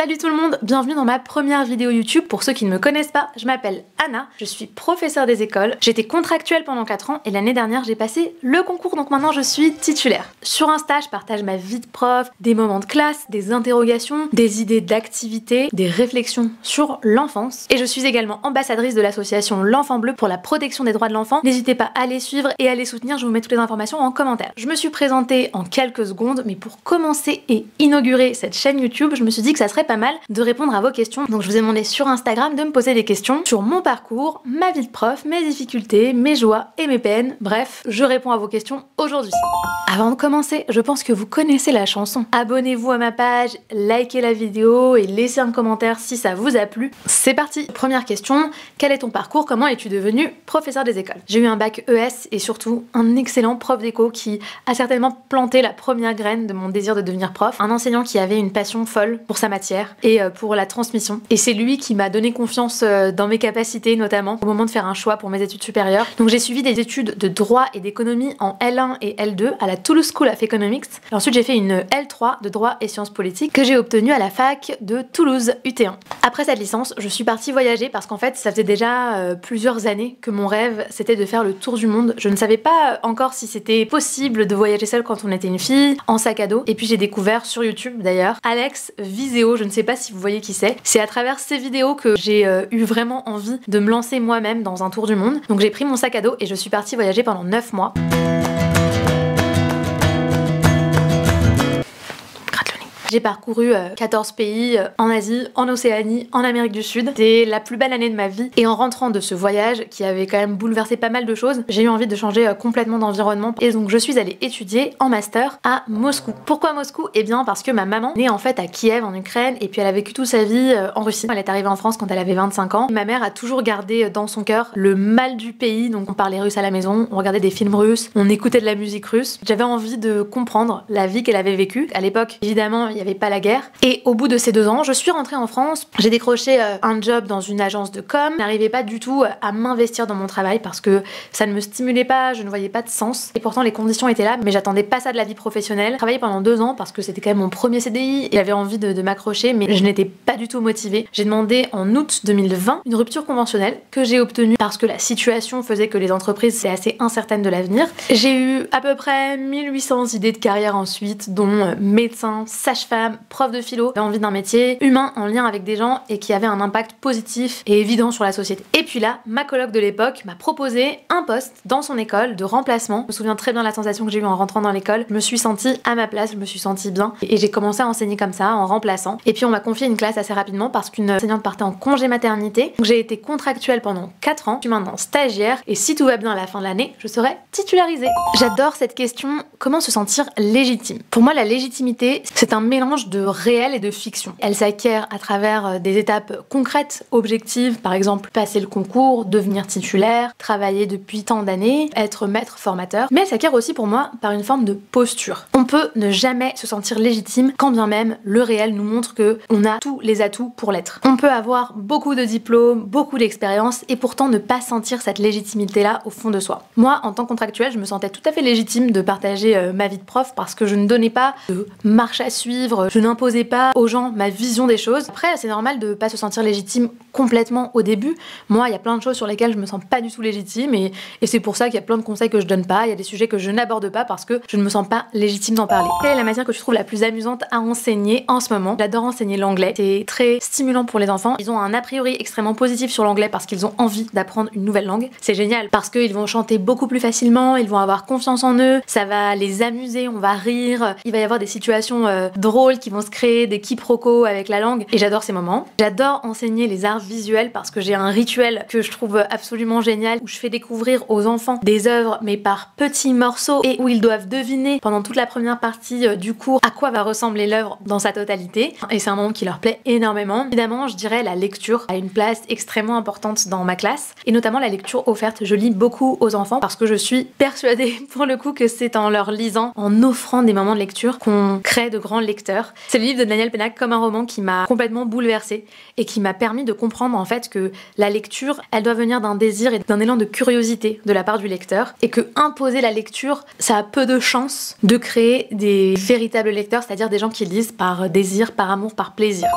Salut tout le monde, bienvenue dans ma première vidéo YouTube. Pour ceux qui ne me connaissent pas, je m'appelle Anna, je suis professeure des écoles. J'étais contractuelle pendant 4 ans et l'année dernière j'ai passé le concours, donc maintenant je suis titulaire. Sur Insta, je partage ma vie de prof, des moments de classe, des interrogations, des idées d'activités, des réflexions sur l'enfance. Et je suis également ambassadrice de l'association L'Enfant Bleu pour la protection des droits de l'enfant. N'hésitez pas à les suivre et à les soutenir, je vous mets toutes les informations en commentaire. Je me suis présentée en quelques secondes, mais pour commencer et inaugurer cette chaîne YouTube, je me suis dit que ça serait pas mal de répondre à vos questions. Donc je vous ai demandé sur Instagram de me poser des questions sur mon parcours, ma vie de prof, mes difficultés, mes joies et mes peines. Bref, je réponds à vos questions aujourd'hui. Avant de commencer, je pense que vous connaissez la chanson. Abonnez-vous à ma page, likez la vidéo et laissez un commentaire si ça vous a plu. C'est parti. Première question, quel est ton parcours? Comment es-tu devenu professeur des écoles? J'ai eu un bac ES et surtout un excellent prof d'éco qui a certainement planté la première graine de mon désir de devenir prof. Un enseignant qui avait une passion folle pour sa matière et pour la transmission. Et c'est lui qui m'a donné confiance dans mes capacités, notamment au moment de faire un choix pour mes études supérieures. Donc j'ai suivi des études de droit et d'économie en L1 et L2 à la Toulouse School of Economics. Et ensuite j'ai fait une L3 de droit et sciences politiques que j'ai obtenue à la fac de Toulouse UT1. Après cette licence, je suis partie voyager parce qu'en fait ça faisait déjà plusieurs années que mon rêve c'était de faire le tour du monde. Je ne savais pas encore si c'était possible de voyager seule quand on était une fille, en sac à dos. Et puis j'ai découvert sur YouTube d'ailleurs Alex Viseo, je ne sais pas si vous voyez qui c'est. C'est à travers ces vidéos que j'ai eu vraiment envie de me lancer moi-même dans un tour du monde. Donc j'ai pris mon sac à dos et je suis partie voyager pendant 9 mois. J'ai parcouru 14 pays en Asie, en Océanie, en Amérique du Sud. C'était la plus belle année de ma vie. Et en rentrant de ce voyage, qui avait quand même bouleversé pas mal de choses, j'ai eu envie de changer complètement d'environnement. Et donc je suis allée étudier en master à Moscou. Pourquoi Moscou? Eh bien parce que ma maman est née en fait à Kiev en Ukraine et puis elle a vécu toute sa vie en Russie. Elle est arrivée en France quand elle avait 25 ans. Ma mère a toujours gardé dans son cœur le mal du pays. Donc on parlait russe à la maison, on regardait des films russes, on écoutait de la musique russe. J'avais envie de comprendre la vie qu'elle avait vécue. À l'époque, évidemment, il n'y avait pas la guerre. Et au bout de ces 2 ans, je suis rentrée en France. J'ai décroché un job dans une agence de com. Je n'arrivais pas du tout à m'investir dans mon travail parce que ça ne me stimulait pas, je ne voyais pas de sens. Et pourtant, les conditions étaient là, mais j'attendais pas ça de la vie professionnelle. J'ai travaillé pendant 2 ans parce que c'était quand même mon premier CDI et j'avais envie de m'accrocher, mais je n'étais pas du tout motivée. J'ai demandé en août 2020 une rupture conventionnelle que j'ai obtenue parce que la situation faisait que les entreprises, c'est assez incertaine de l'avenir. J'ai eu à peu près 1800 idées de carrière ensuite, dont médecin, sage-femme, prof de philo, j'avais envie d'un métier humain en lien avec des gens et qui avait un impact positif et évident sur la société. Et puis là, ma coloc de l'époque m'a proposé un poste dans son école de remplacement. Je me souviens très bien de la sensation que j'ai eue en rentrant dans l'école. Je me suis sentie à ma place, je me suis sentie bien et j'ai commencé à enseigner comme ça, en remplaçant. Et puis on m'a confié une classe assez rapidement parce qu'une enseignante partait en congé maternité. Donc j'ai été contractuelle pendant 4 ans, je suis maintenant stagiaire et si tout va bien à la fin de l'année, je serai titularisée. J'adore cette question, comment se sentir légitime? Pour moi, la légitimité, c'est un mélange de réel et de fiction. Elle s'acquiert à travers des étapes concrètes, objectives, par exemple passer le concours, devenir titulaire, travailler depuis tant d'années, être maître formateur, mais elle s'acquiert aussi pour moi par une forme de posture. On peut ne jamais se sentir légitime quand bien même le réel nous montre que on a tous les atouts pour l'être. On peut avoir beaucoup de diplômes, beaucoup d'expérience et pourtant ne pas sentir cette légitimité-là au fond de soi. Moi, en tant que contractuelle, je me sentais tout à fait légitime de partager ma vie de prof parce que je ne donnais pas de marche à suivre, je n'imposais pas aux gens ma vision des choses. Après, c'est normal de pas se sentir légitime complètement au début. Moi, il y a plein de choses sur lesquelles je me sens pas du tout légitime et c'est pour ça qu'il y a plein de conseils que je donne pas, il y a des sujets que je n'aborde pas parce que je ne me sens pas légitime d'en parler. Quelle est la matière que tu trouves la plus amusante à enseigner en ce moment? J'adore enseigner l'anglais, c'est très stimulant pour les enfants. Ils ont un a priori extrêmement positif sur l'anglais parce qu'ils ont envie d'apprendre une nouvelle langue. C'est génial parce qu'ils vont chanter beaucoup plus facilement, ils vont avoir confiance en eux, ça va les amuser, on va rire, il va y avoir des situations drôles qui vont se créer, des quiproquos avec la langue et j'adore ces moments. J'adore enseigner les arts visuels parce que j'ai un rituel que je trouve absolument génial où je fais découvrir aux enfants des œuvres mais par petits morceaux et où ils doivent deviner pendant toute la première partie du cours à quoi va ressembler l'œuvre dans sa totalité et c'est un moment qui leur plaît énormément. Évidemment, je dirais la lecture a une place extrêmement importante dans ma classe et notamment la lecture offerte. Je lis beaucoup aux enfants parce que je suis persuadée pour le coup que c'est en leur lisant, en offrant des moments de lecture qu'on crée de grands lecteurs lecteur. C'est le livre de Daniel Pennac, Comme un roman, qui m'a complètement bouleversée et qui m'a permis de comprendre en fait que la lecture, elle doit venir d'un désir et d'un élan de curiosité de la part du lecteur, et que imposer la lecture, ça a peu de chances de créer des véritables lecteurs, c'est-à-dire des gens qui lisent par désir, par amour, par plaisir.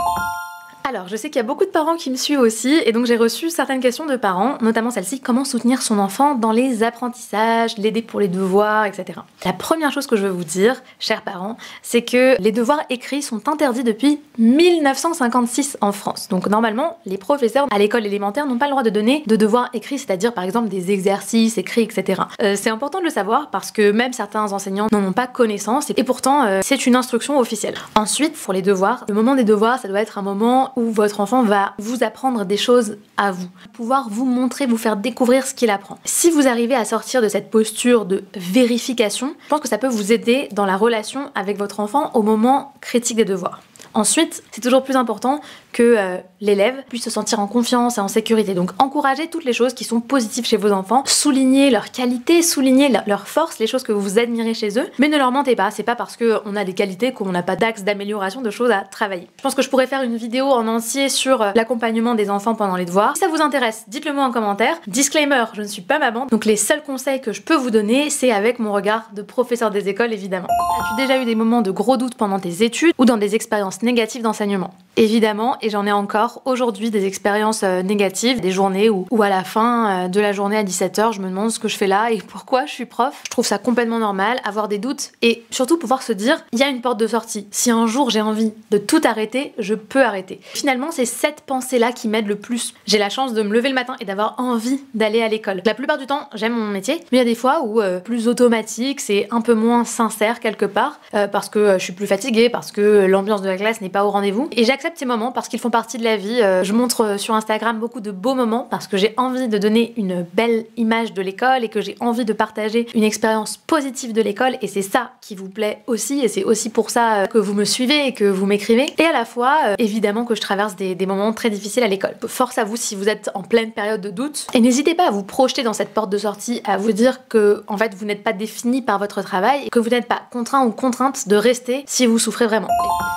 Alors, je sais qu'il y a beaucoup de parents qui me suivent aussi, et donc j'ai reçu certaines questions de parents, notamment celle-ci: comment soutenir son enfant dans les apprentissages, l'aider pour les devoirs, etc. La première chose que je veux vous dire, chers parents, c'est que les devoirs écrits sont interdits depuis 1956 en France. Donc normalement, les professeurs à l'école élémentaire n'ont pas le droit de donner de devoirs écrits, c'est-à-dire par exemple des exercices écrits, etc. C'est important de le savoir parce que même certains enseignants n'en ont pas connaissance, et pourtant c'est une instruction officielle. Ensuite, pour les devoirs, le moment des devoirs, ça doit être un moment où votre enfant va vous apprendre des choses à vous, pouvoir vous montrer, vous faire découvrir ce qu'il apprend. Si vous arrivez à sortir de cette posture de vérification, je pense que ça peut vous aider dans la relation avec votre enfant au moment critique des devoirs. Ensuite, c'est toujours plus important que l'élève puisse se sentir en confiance et en sécurité. Donc encouragez toutes les choses qui sont positives chez vos enfants, soulignez leurs qualités, soulignez leurs forces, les choses que vous admirez chez eux, mais ne leur mentez pas. C'est pas parce qu'on a des qualités qu'on n'a pas d'axe d'amélioration, de choses à travailler. Je pense que je pourrais faire une vidéo en entier sur l'accompagnement des enfants pendant les devoirs. Si ça vous intéresse, dites-le moi en commentaire. Disclaimer, je ne suis pas maman, donc les seuls conseils que je peux vous donner, c'est avec mon regard de professeur des écoles, évidemment. As-tu déjà eu des moments de gros doutes pendant tes études ou dans des expériences négatives d'enseignement? Évidemment, et j'en ai encore aujourd'hui des expériences négatives, des journées où à la fin de la journée à 17h, je me demande ce que je fais là et pourquoi je suis prof. Je trouve ça complètement normal, avoir des doutes et surtout pouvoir se dire, il y a une porte de sortie. Si un jour j'ai envie de tout arrêter, je peux arrêter. Finalement, c'est cette pensée-là qui m'aide le plus. J'ai la chance de me lever le matin et d'avoir envie d'aller à l'école. La plupart du temps, j'aime mon métier, mais il y a des fois où plus automatique, c'est un peu moins sincère quelque part, parce que je suis plus fatiguée, parce que l'ambiance de la classe n'est pas au rendez-vous. Et j'accepte ces moments parce qu'ils font partie de la vie. Je montre sur Instagram beaucoup de beaux moments parce que j'ai envie de donner une belle image de l'école et que j'ai envie de partager une expérience positive de l'école, et c'est ça qui vous plaît aussi, et c'est aussi pour ça que vous me suivez et que vous m'écrivez. Et à la fois, évidemment que je traverse des moments très difficiles à l'école. Force à vous si vous êtes en pleine période de doute, et n'hésitez pas à vous projeter dans cette porte de sortie, à vous dire que en fait vous n'êtes pas défini par votre travail et que vous n'êtes pas contraint ou contrainte de rester si vous souffrez vraiment.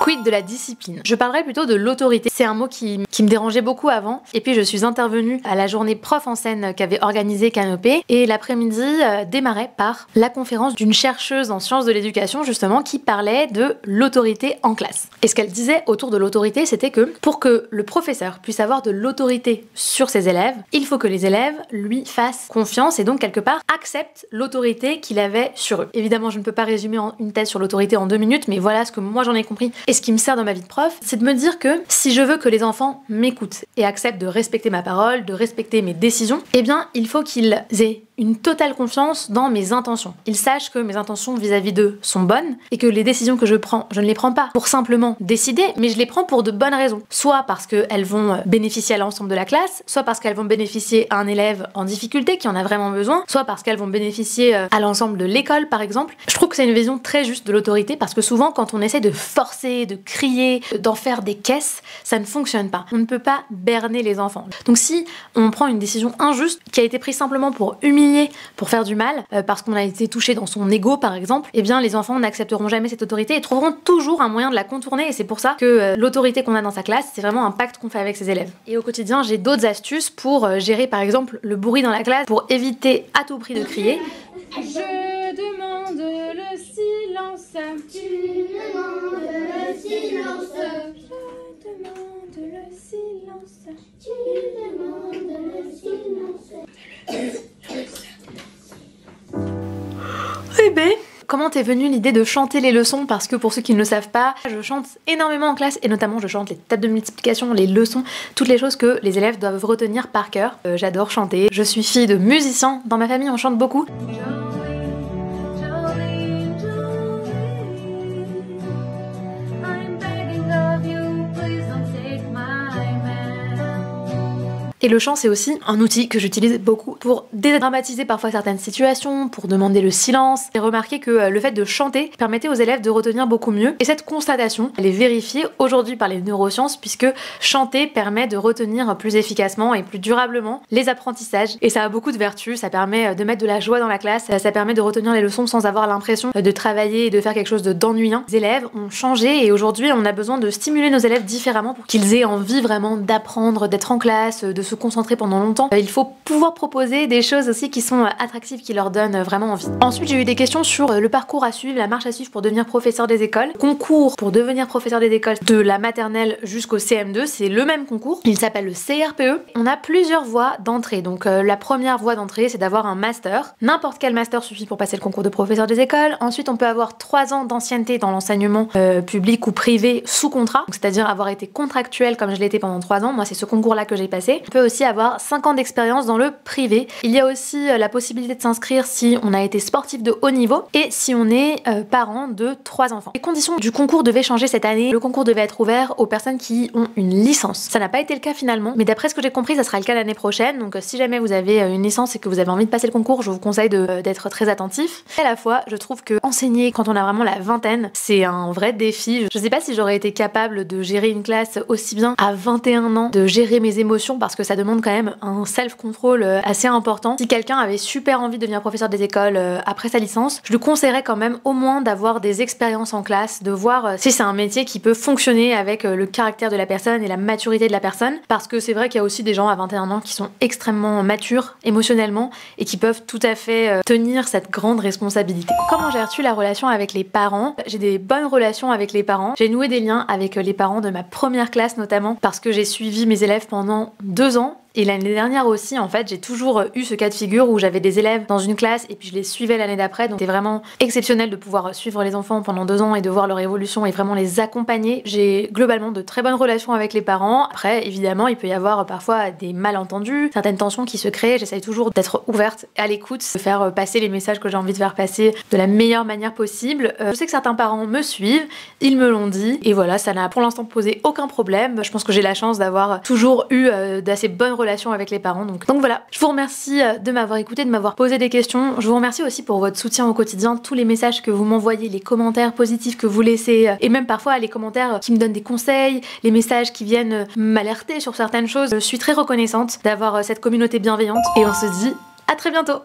Quid de la discipline? Je parlerai plutôt de l'autorité. C'est un mot qui me dérangeait beaucoup avant, et puis je suis intervenue à la journée prof en scène qu'avait organisée Canopée, et l'après-midi démarrait par la conférence d'une chercheuse en sciences de l'éducation justement qui parlait de l'autorité en classe. Et ce qu'elle disait autour de l'autorité, c'était que pour que le professeur puisse avoir de l'autorité sur ses élèves, il faut que les élèves lui fassent confiance et donc quelque part acceptent l'autorité qu'il avait sur eux. Évidemment, je ne peux pas résumer une thèse sur l'autorité en 2 minutes, mais voilà ce que moi j'en ai compris et ce qui me sert dans ma vie de prof, c'est de me dire que si je veux que les enfants m'écoutent et acceptent de respecter ma parole, de respecter mes décisions, eh bien il faut qu'ils aient une totale confiance dans mes intentions. Ils sachent que mes intentions vis-à-vis d'eux sont bonnes et que les décisions que je prends, je ne les prends pas pour simplement décider, mais je les prends pour de bonnes raisons. Soit parce qu'elles vont bénéficier à l'ensemble de la classe, soit parce qu'elles vont bénéficier à un élève en difficulté qui en a vraiment besoin, soit parce qu'elles vont bénéficier à l'ensemble de l'école par exemple. Je trouve que c'est une vision très juste de l'autorité parce que souvent quand on essaie de forcer, de crier, d'en faire des caisses, ça ne fonctionne pas. On ne peut pas berner les enfants. Donc si on prend une décision injuste qui a été prise simplement pour humilier, pour faire du mal, parce qu'on a été touché dans son ego par exemple, eh bien les enfants n'accepteront jamais cette autorité et trouveront toujours un moyen de la contourner, et c'est pour ça que l'autorité qu'on a dans sa classe, c'est vraiment un pacte qu'on fait avec ses élèves. Et au quotidien, j'ai d'autres astuces pour gérer par exemple le bruit dans la classe, pour éviter à tout prix de crier. Je demande le silence. Tu demandes le silence. Je demande le silence. Tu demandes le silence. Eh ben, comment t'es venue l'idée de chanter les leçons? Parce que pour ceux qui ne le savent pas, je chante énormément en classe, et notamment je chante les tables de multiplication, les leçons, toutes les choses que les élèves doivent retenir par cœur. J'adore chanter, je suis fille de musiciens, dans ma famille on chante beaucoup. Et le chant, c'est aussi un outil que j'utilise beaucoup pour dédramatiser parfois certaines situations, pour demander le silence. J'ai remarqué que le fait de chanter permettait aux élèves de retenir beaucoup mieux. Et cette constatation, elle est vérifiée aujourd'hui par les neurosciences, puisque chanter permet de retenir plus efficacement et plus durablement les apprentissages. Et ça a beaucoup de vertus, ça permet de mettre de la joie dans la classe, ça permet de retenir les leçons sans avoir l'impression de travailler et de faire quelque chose d'ennuyant. Les élèves ont changé et aujourd'hui on a besoin de stimuler nos élèves différemment pour qu'ils aient envie vraiment d'apprendre, d'être en classe, de se concentrer pendant longtemps. Il faut pouvoir proposer des choses aussi qui sont attractives, qui leur donnent vraiment envie. Ensuite j'ai eu des questions sur le parcours à suivre, la marche à suivre pour devenir professeur des écoles. Concours pour devenir professeur des écoles de la maternelle jusqu'au CM2, c'est le même concours. Il s'appelle le CRPE. On a plusieurs voies d'entrée. Donc la première voie d'entrée, c'est d'avoir un master. N'importe quel master suffit pour passer le concours de professeur des écoles. Ensuite, on peut avoir 3 ans d'ancienneté dans l'enseignement public ou privé sous contrat, c'est-à-dire avoir été contractuel comme je l'étais pendant 3 ans. Moi, c'est ce concours-là que j'ai passé. On peut aussi avoir 5 ans d'expérience dans le privé. Il y a aussi la possibilité de s'inscrire si on a été sportif de haut niveau et si on est parent de 3 enfants. Les conditions du concours devaient changer cette année. Le concours devait être ouvert aux personnes qui ont une licence. Ça n'a pas été le cas finalement, mais d'après ce que j'ai compris, ça sera le cas l'année prochaine. Donc si jamais vous avez une licence et que vous avez envie de passer le concours, je vous conseille d'être très attentif. Et à la fois, je trouve que enseigner quand on a vraiment la vingtaine, c'est un vrai défi. Je sais pas si j'aurais été capable de gérer une classe aussi bien à 21 ans, de gérer mes émotions, parce que ça demande quand même un self-control assez important. Si quelqu'un avait super envie de devenir professeur des écoles après sa licence, je lui conseillerais quand même au moins d'avoir des expériences en classe, de voir si c'est un métier qui peut fonctionner avec le caractère de la personne et la maturité de la personne, parce que c'est vrai qu'il y a aussi des gens à 21 ans qui sont extrêmement matures émotionnellement et qui peuvent tout à fait tenir cette grande responsabilité. Comment gères-tu la relation avec les parents? J'ai des bonnes relations avec les parents. J'ai noué des liens avec les parents de ma première classe notamment, parce que j'ai suivi mes élèves pendant 2 ans. Et l'année dernière aussi, en fait, j'ai toujours eu ce cas de figure où j'avais des élèves dans une classe et puis je les suivais l'année d'après. Donc c'était vraiment exceptionnel de pouvoir suivre les enfants pendant 2 ans et de voir leur évolution et vraiment les accompagner. J'ai globalement de très bonnes relations avec les parents. Après, évidemment, il peut y avoir parfois des malentendus, certaines tensions qui se créent. J'essaye toujours d'être ouverte à l'écoute, de faire passer les messages que j'ai envie de faire passer de la meilleure manière possible. Je sais que certains parents me suivent, ils me l'ont dit. Et voilà, ça n'a pour l'instant posé aucun problème. Je pense que j'ai la chance d'avoir toujours eu d'assez bonnes relation avec les parents. Donc voilà, je vous remercie de m'avoir écouté, de m'avoir posé des questions. Je vous remercie aussi pour votre soutien au quotidien, tous les messages que vous m'envoyez, les commentaires positifs que vous laissez et même parfois les commentaires qui me donnent des conseils, les messages qui viennent m'alerter sur certaines choses. Je suis très reconnaissante d'avoir cette communauté bienveillante et on se dit à très bientôt.